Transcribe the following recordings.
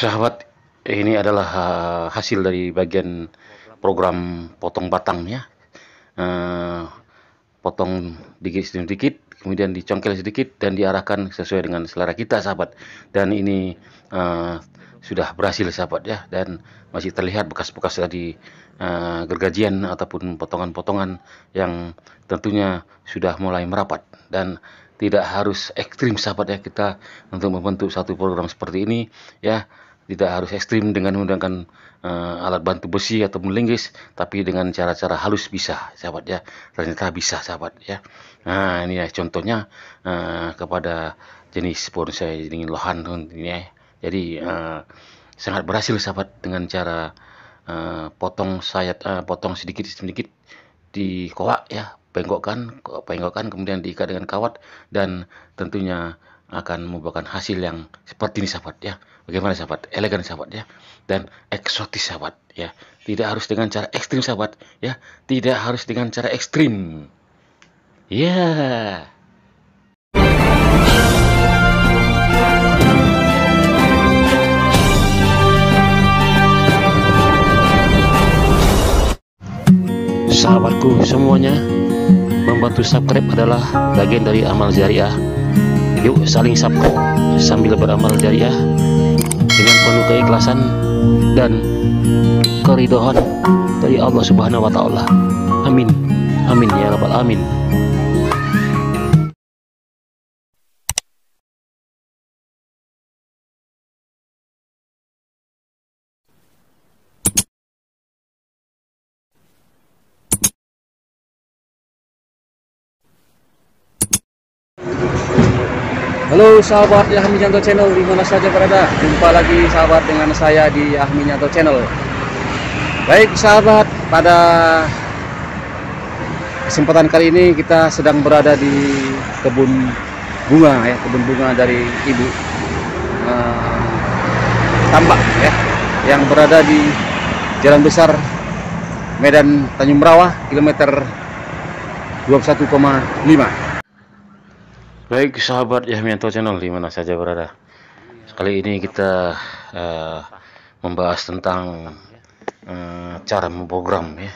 Sahabat, ini adalah hasil dari bagian program potong batang ya. Eh, Potong dikit demi dikit, kemudian dicongkel sedikit dan diarahkan sesuai dengan selera kita, sahabat. Dan ini eh, sudah berhasil, sahabat ya. Dan masih terlihat bekas-bekas dari gergajian ataupun potongan-potongan yang tentunya sudah mulai merapat. Dan tidak harus ekstrim, sahabat ya, kita untuk membentuk satu program seperti ini ya. Tidak harus ekstrim dengan menggunakan alat bantu besi atau linggis, tapi dengan cara-cara halus bisa, sahabat ya. Ternyata bisa, sahabat ya. Nah, ini ya contohnya kepada jenis bonsai dengan lohan ini ya. Jadi sangat berhasil, sahabat, dengan cara potong sedikit sedikit di kowak ya, bengkokkan kemudian diikat dengan kawat, dan tentunya akan membuahkan hasil yang seperti ini, sahabat ya. Bagaimana, sahabat? Elegan, sahabat ya, dan eksotis, sahabat ya. Tidak harus dengan cara ekstrim, sahabat ya. Tidak harus dengan cara ekstrim. Ya. Yeah. Sahabatku semuanya, membantu subscribe adalah bagian dari amal jariah. Yuk saling subscribe sambil beramal jariah dengan penuh keikhlasan dan keridhaan dari Allah Subhanahu wa taala. Amin. Amin ya rabbal alamin. Halo sahabat Ahmi Nyanto Channel, di mana saja berada, jumpa lagi sahabat dengan saya di Ahmi Nyanto Channel. Baik sahabat, pada kesempatan kali ini kita sedang berada di kebun bunga ya, kebun bunga dari Ibu Tambak ya, yang berada di Jalan Besar Medan Tanjung Merawah, kilometer 21,5. Baik sahabat Yahmianto Channel, di mana saja berada. Kali ini kita membahas tentang cara memprogram ya,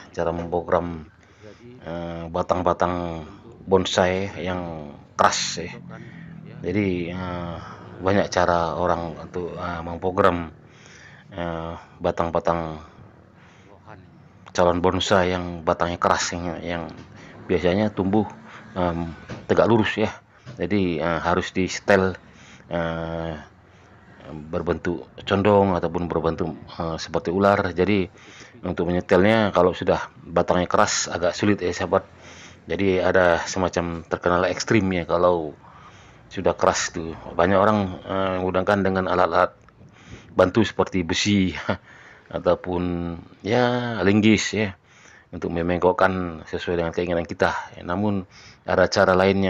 batang-batang bonsai yang keras ya. Jadi banyak cara orang untuk memprogram batang-batang calon bonsai yang batangnya keras, yang biasanya tumbuh tegak lurus ya. Jadi harus di setel berbentuk condong ataupun berbentuk seperti ular. Jadi untuk menyetelnya kalau sudah batangnya keras agak sulit ya, sahabat. Jadi ada semacam terkenal ekstrim ya kalau sudah keras tuh. Banyak orang menggunakan dengan alat-alat bantu seperti besi ataupun ya linggis ya, untuk memengkokkan sesuai dengan keinginan kita. Namun ada cara lain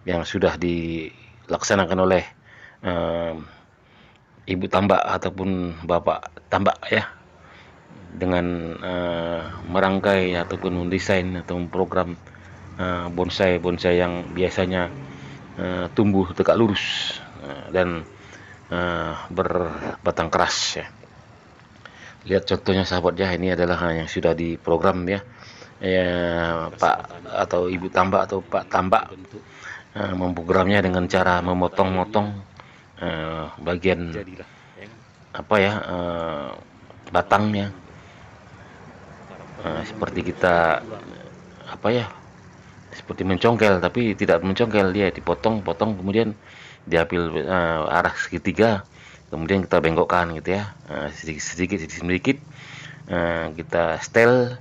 yang sudah dilaksanakan oleh Ibu Tambak ataupun Bapak Tambak ya, dengan merangkai ataupun mendesain atau memprogram bonsai yang biasanya tumbuh tegak lurus dan berbatang keras ya. Lihat contohnya sahabat ya, ini adalah yang sudah diprogram ya, Pak atau Ibu Tambak atau Pak Tambak memprogramnya dengan cara memotong-motong bagian apa ya, batangnya seperti kita apa ya, seperti mencongkel, tapi tidak mencongkel, dia dipotong-potong kemudian diambil arah segitiga, kemudian kita bengkokkan gitu ya, sedikit kita setel,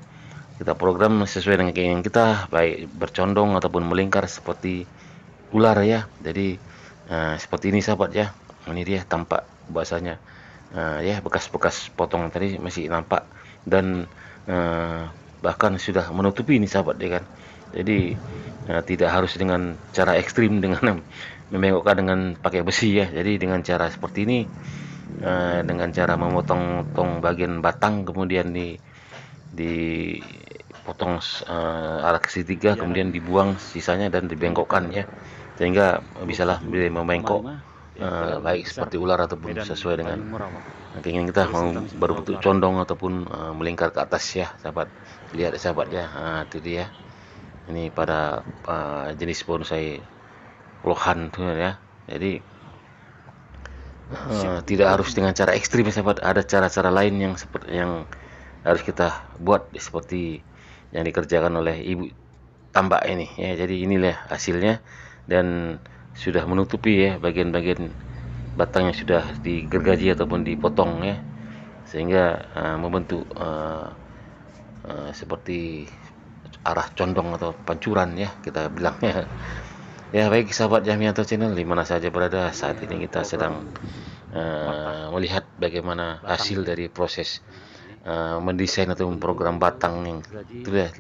kita program sesuai dengan keinginan kita, baik bercondong ataupun melingkar seperti ular ya. Jadi seperti ini sahabat ya. Ini dia tampak bahasanya ya, bekas-bekas potongan tadi masih nampak, dan bahkan sudah menutupi ini sahabat ya kan. Jadi tidak harus dengan cara ekstrim dengan membengkokkan dengan pakai besi ya. Jadi dengan cara seperti ini, dengan cara memotong bagian batang kemudian dipotong arah segitiga, kemudian dibuang sisanya dan dibengkokkan ya, sehingga bisalah membengkok baik seperti ular ataupun sesuai dengan keinginan kita, mau berbentuk condong ataupun melingkar ke atas ya sahabat. Lihat sahabat ya, itu dia. Ini pada jenis bonsai lohan tuh ya. Jadi tidak harus dengan cara ekstrim ya sahabat. Ada cara-cara lain yang seperti yang harus kita buat seperti yang dikerjakan oleh Ibu Tambak ini ya. Jadi inilah hasilnya, dan sudah menutupi ya bagian-bagian batang yang sudah digergaji ataupun dipotong ya, sehingga membentuk seperti arah condong atau pancuran ya kita bilangnya. Ya baik sahabat Yahmianto Channel, di mana saja berada saat ini kita sedang melihat bagaimana hasil dari proses mendesain atau program batang yang itu ya,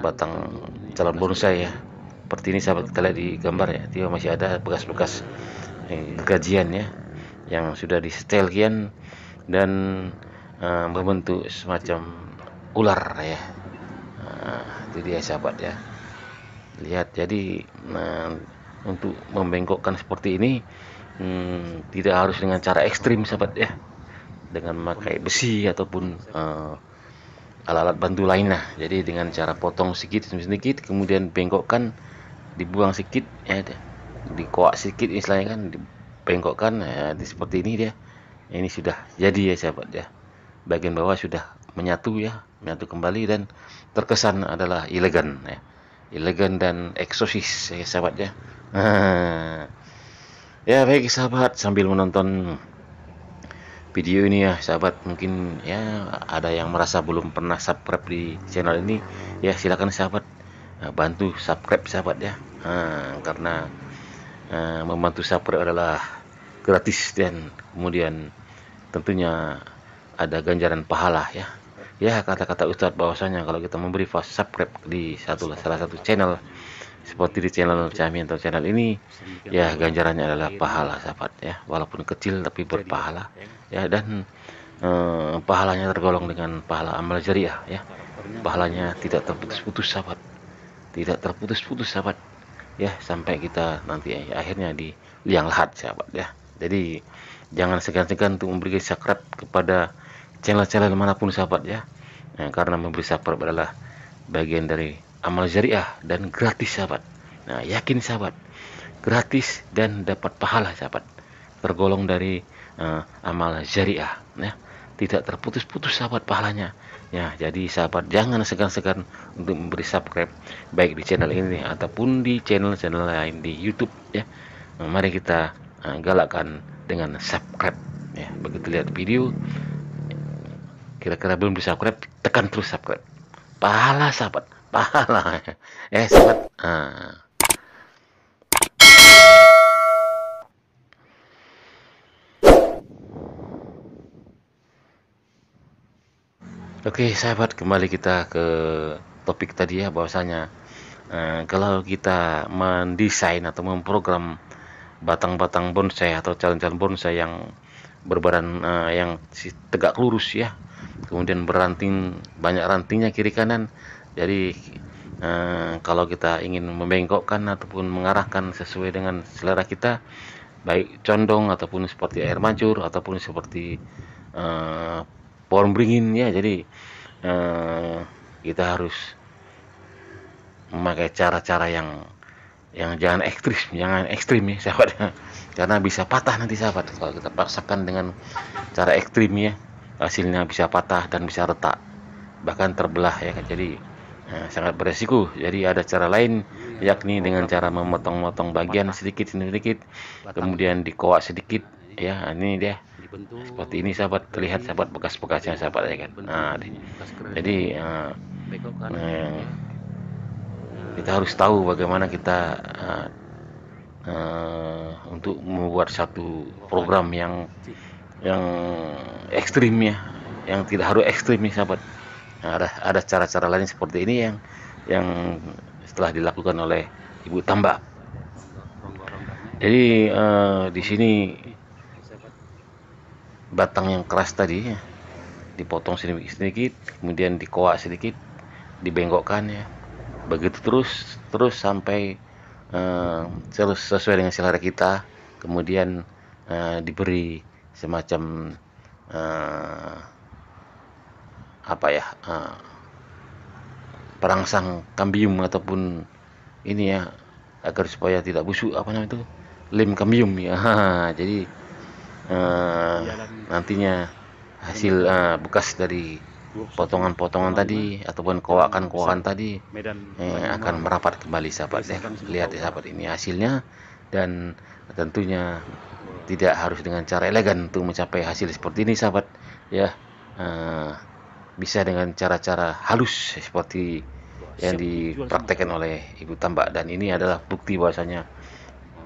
batang calon bonsai ya. Seperti ini sahabat, kita lihat di gambar ya, dia masih ada bekas-bekas gajian ya yang sudah disetel kian dan membentuk semacam ular ya. Itu dia sahabat ya. Lihat, jadi untuk membengkokkan seperti ini tidak harus dengan cara ekstrim sahabat ya, dengan memakai besi ataupun alat-alat bantu lainnya. Jadi dengan cara potong sedikit kemudian bengkokkan, dibuang sedikit ya, dikoak sedikit istilahnya kan, dibengkokkan ya, seperti ini dia. Ini sudah jadi ya sahabat ya. Bagian bawah sudah menyatu kembali dan terkesan adalah elegan ya. Elegan dan eksosis ya sahabat ya. Ya baik sahabat, sambil menonton video ini ya sahabat, mungkin ya ada yang merasa belum pernah subscribe di channel ini ya, silakan sahabat bantu subscribe sahabat ya. Karena membantu subscribe adalah gratis dan kemudian tentunya ada ganjaran pahala ya. Ya, kata-kata Ustadz bahwasanya kalau kita memberi subscribe di salah satu channel seperti di channel Yahmianto Channel ini ya, ganjarannya adalah pahala sahabat ya, walaupun kecil tapi berpahala ya, dan pahalanya tergolong dengan pahala amal jariah ya. Pahalanya tidak terputus-putus sahabat, tidak terputus-putus sahabat ya, sampai kita nanti akhirnya di liang lahat sahabat ya. Jadi jangan segan-segan untuk memberi subscribe kepada channel-channel manapun sahabat ya. Karena memberi subscribe adalah bagian dari amal jariah dan gratis sahabat. Nah, yakin sahabat, gratis dan dapat pahala sahabat, tergolong dari amal jariah ya, tidak terputus-putus sahabat pahalanya ya. Jadi sahabat jangan segan-segan untuk memberi subscribe baik di channel ini ataupun di channel-channel lain di YouTube ya. Mari kita galakkan dengan subscribe ya. Begitu lihat video kira-kira belum di subscribe, tekan terus subscribe, pahala sahabat, pahala sahabat. Oke sahabat, kembali kita ke topik tadi ya, bahwasanya kalau kita mendesain atau memprogram batang-batang bonsai atau calon-calon bonsai yang berbadan yang tegak lurus ya, kemudian beranting, banyak rantingnya kiri kanan. Jadi kalau kita ingin membengkokkan ataupun mengarahkan sesuai dengan selera kita, baik condong ataupun seperti air mancur ataupun seperti pohon beringin ya. Jadi kita harus memakai cara-cara yang jangan ekstrim ya sahabat, karena bisa patah nanti sahabat kalau kita paksakan dengan cara ekstrim ya. Hasilnya bisa patah dan bisa retak, bahkan terbelah ya. Jadi sangat beresiko. Jadi ada cara lain, yakni dengan cara memotong-motong bagian sedikit, kemudian dikoak sedikit ya. Ini dia seperti ini sahabat, terlihat sahabat bekas-bekasnya sahabat ya kan. Jadi kita harus tahu bagaimana kita untuk membuat satu program yang ekstrim ya, yang tidak harus ekstrim ya sahabat. Ada cara-cara lain seperti ini yang setelah dilakukan oleh Ibu Tambak. Jadi di sini batang yang keras tadi ya, dipotong sedikit, kemudian dikoak sedikit, dibengkokkan ya. Begitu terus sampai sesuai dengan selera kita kemudian diberi semacam apa ya, perangsang kambium ataupun ini ya, agar supaya tidak busuk, apa namanya itu, lem kambium ya. Jadi nantinya hasil bekas dari potongan-potongan tadi ataupun kowakan-kowakan tadi akan merapat kembali sahabat ya. Lihat ya sahabat, ini hasilnya, dan tentunya tidak harus dengan cara elegan untuk mencapai hasil seperti ini sahabat ya. Bisa dengan cara-cara halus seperti yang dipraktekkan oleh Ibu Tambak, dan ini adalah bukti bahwasanya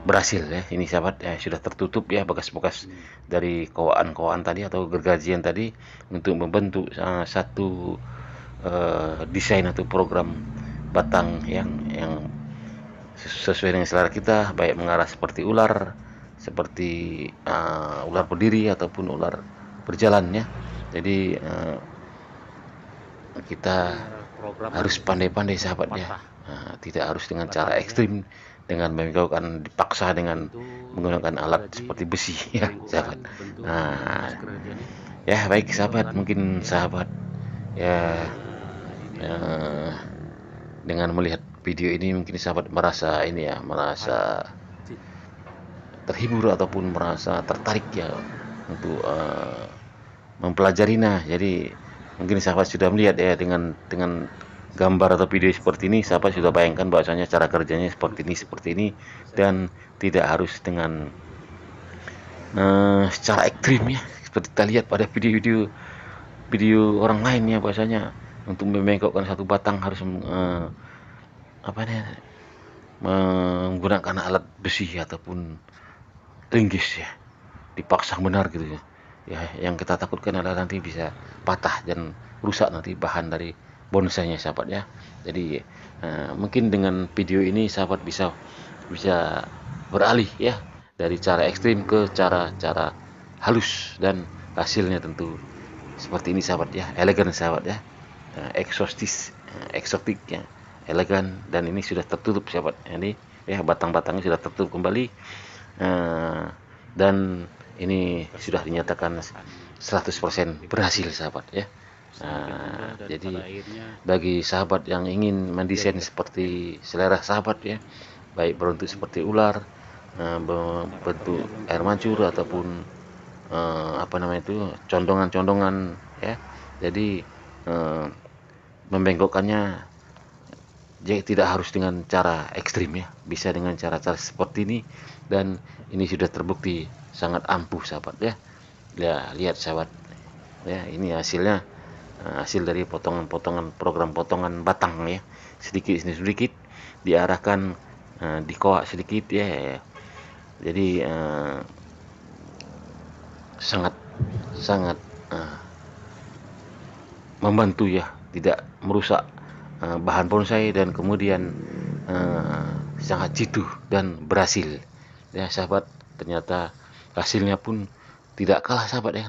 berhasil ya. Ini sahabat ya, sudah tertutup ya bekas-bekas dari kowaan-kowaan tadi atau gergajian tadi untuk membentuk satu desain atau program batang yang sesuai dengan selera kita, baik mengarah seperti ular, seperti ular berdiri ataupun ular berjalan ya. Jadi kita harus pandai-pandai sahabat ya. Tidak harus dengan cara ekstrim, dengan membengkokkan dipaksa dengan menggunakan alat seperti besi ya sahabat. Ya baik sahabat, mungkin sahabat ya dengan melihat video ini mungkin sahabat merasa ini ya, merasa terhibur ataupun merasa tertarik ya untuk mempelajarinya. Jadi mungkin sahabat sudah melihat ya, dengan gambar atau video seperti ini, sahabat sudah bayangkan bahwasanya cara kerjanya seperti ini, dan tidak harus dengan secara ekstrim ya, seperti kita lihat pada video orang lain ya, bahwasanya untuk membengkokkan satu batang harus menggunakan alat besi ataupun linggis ya, dipaksa benar gitu ya. Ya, yang kita takutkan adalah nanti bisa patah dan rusak nanti bahan dari bonsainya sahabat ya. Jadi mungkin dengan video ini sahabat bisa beralih ya dari cara ekstrim ke cara halus, dan hasilnya tentu seperti ini sahabat ya, elegan sahabat ya, eksotik ya, elegan, dan ini sudah tertutup sahabat. Ini ya, batang-batangnya sudah tertutup kembali, dan ini sudah dinyatakan 100% berhasil sahabat ya. Jadi bagi sahabat yang ingin mendesain seperti selera sahabat ya, baik berbentuk seperti ular, bentuk air mancur ataupun condongan-condongan ya. Jadi membengkokkannya jadi tidak harus dengan cara ekstrim ya, bisa dengan cara-cara seperti ini, dan ini sudah terbukti sangat ampuh sahabat ya. Ya lihat sahabat ya, ini hasilnya, hasil dari potongan-potongan program potongan batang ya, sedikit diarahkan, dikoak sedikit ya. Jadi sangat membantu ya, tidak merusak bahan bonsai, dan kemudian sangat jitu dan berhasil ya sahabat. Ternyata hasilnya pun tidak kalah sahabat ya.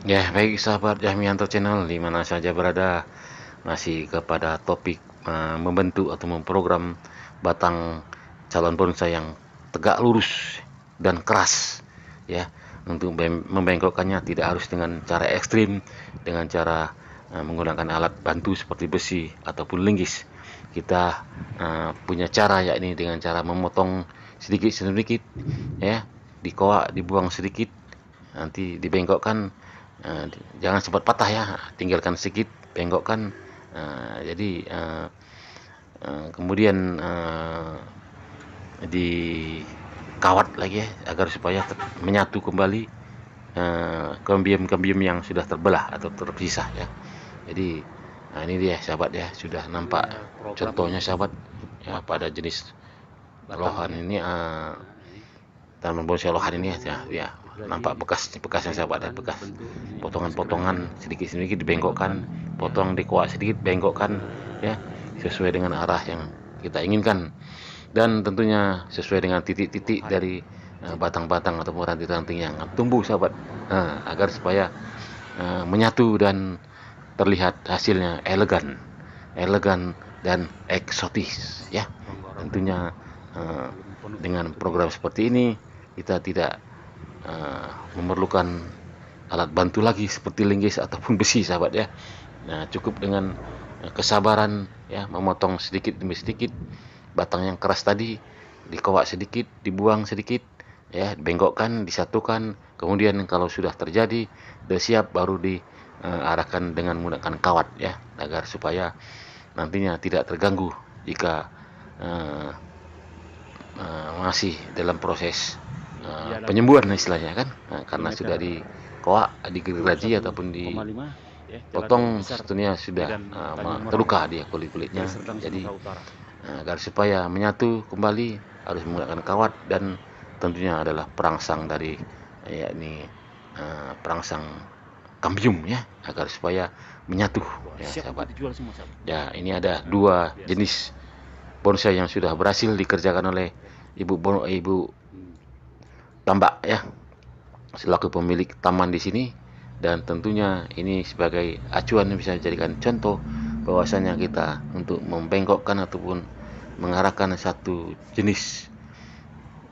Ya baik sahabat Yahmianto Channel dimana saja berada, masih kepada topik membentuk atau memprogram batang calon bonsai yang tegak lurus dan keras ya. Untuk membengkokkannya tidak harus dengan cara ekstrim, dengan cara menggunakan alat bantu seperti besi ataupun linggis. Kita punya cara, yakni dengan cara memotong sedikit ya, dikoak, dibuang sedikit, nanti dibengkokkan. Jangan sempat patah ya, tinggalkan sedikit, bengkokkan. Jadi kemudian dikawat lagi ya, agar supaya menyatu kembali kambium-kambium yang sudah terbelah atau terpisah ya. Jadi ini dia sahabat ya, sudah nampak contohnya sahabat ya, pada jenis lohan ini, tanaman bonsai lohan ini ya, nampak bekasnya sahabat ya, bekas potongan-potongan sedikit dibengkokkan, potong dikoak sedikit, bengkokkan ya, sesuai dengan arah yang kita inginkan. dan tentunya sesuai dengan titik-titik dari batang-batang ataupun ranting-ranting yang tumbuh sahabat, agar supaya menyatu dan terlihat hasilnya elegan dan eksotis ya. Tentunya dengan program seperti ini kita tidak memerlukan alat bantu lagi seperti linggis ataupun besi sahabat ya. Nah, cukup dengan kesabaran ya, memotong sedikit demi sedikit batang yang keras tadi, dikowak sedikit, dibuang sedikit ya, dibengkokkan, disatukan, kemudian kalau sudah terjadi sudah siap baru diarahkan dengan menggunakan kawat ya, agar supaya nantinya tidak terganggu jika masih dalam proses penyembuhan istilahnya kan, karena sudah dikowak, digeraji ataupun dipotong, tentunya sudah terluka dia kulit-kulitnya. Jadi agar supaya menyatu kembali harus menggunakan kawat, dan tentunya adalah perangsang dari yakni perangsang kambium ya, agar supaya menyatu ya sahabat. Ya, ini ada 2 jenis bonsai yang sudah berhasil dikerjakan oleh Ibu Tambak ya, selaku pemilik taman di sini, dan tentunya ini sebagai acuan yang bisa dijadikan contoh bahwasanya kita untuk membengkokkan ataupun mengarahkan satu jenis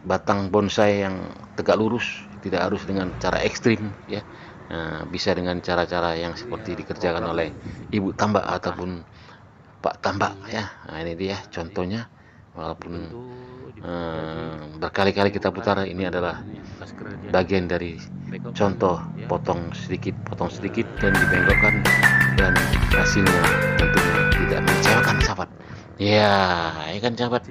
batang bonsai yang tegak lurus tidak harus dengan cara ekstrim ya, bisa dengan cara-cara yang seperti dikerjakan oleh Ibu Tambak ataupun Pak Tambak ya. Nah, ini dia contohnya, walaupun berkali-kali kita putar, ini adalah bagian dari contoh potong sedikit dan dibengkokkan, dan hasilnya tentunya tidak mengecewakan sahabat ya, kan sahabat,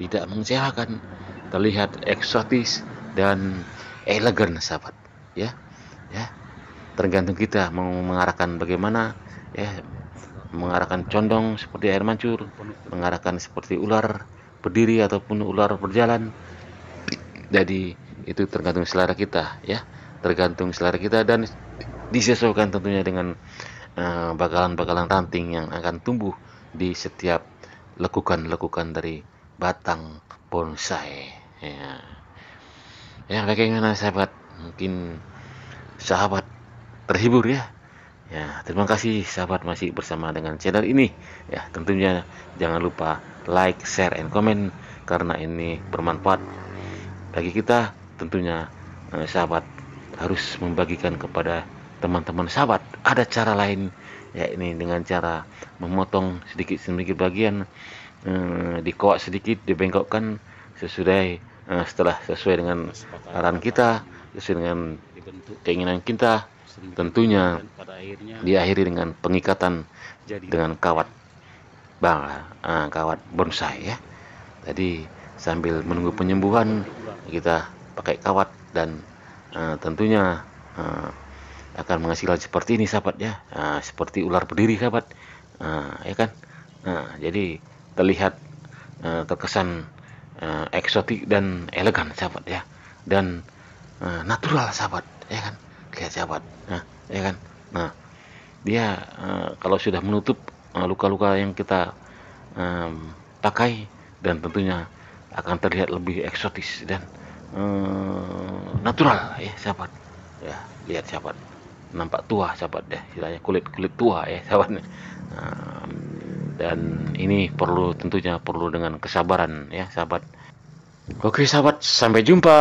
tidak mengecewakan, terlihat eksotis dan elegan sahabat ya. Tergantung kita mau mengarahkan bagaimana ya, mengarahkan condong seperti air mancur, mengarahkan seperti ular berdiri ataupun ular berjalan. Jadi itu tergantung selera kita ya, dan disesuaikan tentunya dengan bakalan-bakalan ranting yang akan tumbuh di setiap lekukan dari batang bonsai ya. Bagaimana sahabat, mungkin sahabat terhibur ya. Terima kasih sahabat masih bersama dengan channel ini ya. Tentunya jangan lupa like, share, and comment, karena ini bermanfaat bagi kita. Tentunya sahabat harus membagikan kepada teman-teman sahabat. Ada cara lain ya, ini dengan cara memotong sedikit bagian, dikowak sedikit, dibengkokkan setelah sesuai dengan arahan kita, sesuai dengan keinginan kita. Tentunya diakhiri dengan pengikatan dengan kawat bonsai ya. Jadi sambil menunggu penyembuhan kita pakai kawat, dan tentunya akan menghasilkan seperti ini sahabat ya, seperti ular berdiri sahabat ya kan. Jadi terlihat terkesan eksotik dan elegan sahabat ya, dan natural sahabat ya kan. Lihat sahabat ya kan. Dia kalau sudah menutup luka-luka yang kita pakai, dan tentunya akan terlihat lebih eksotis dan natural ya sahabat ya. Lihat sahabat, nampak tua sahabat ya, istilahnya kulit tua ya sahabat. Dan ini tentunya perlu dengan kesabaran ya sahabat. Oke sahabat, sampai jumpa.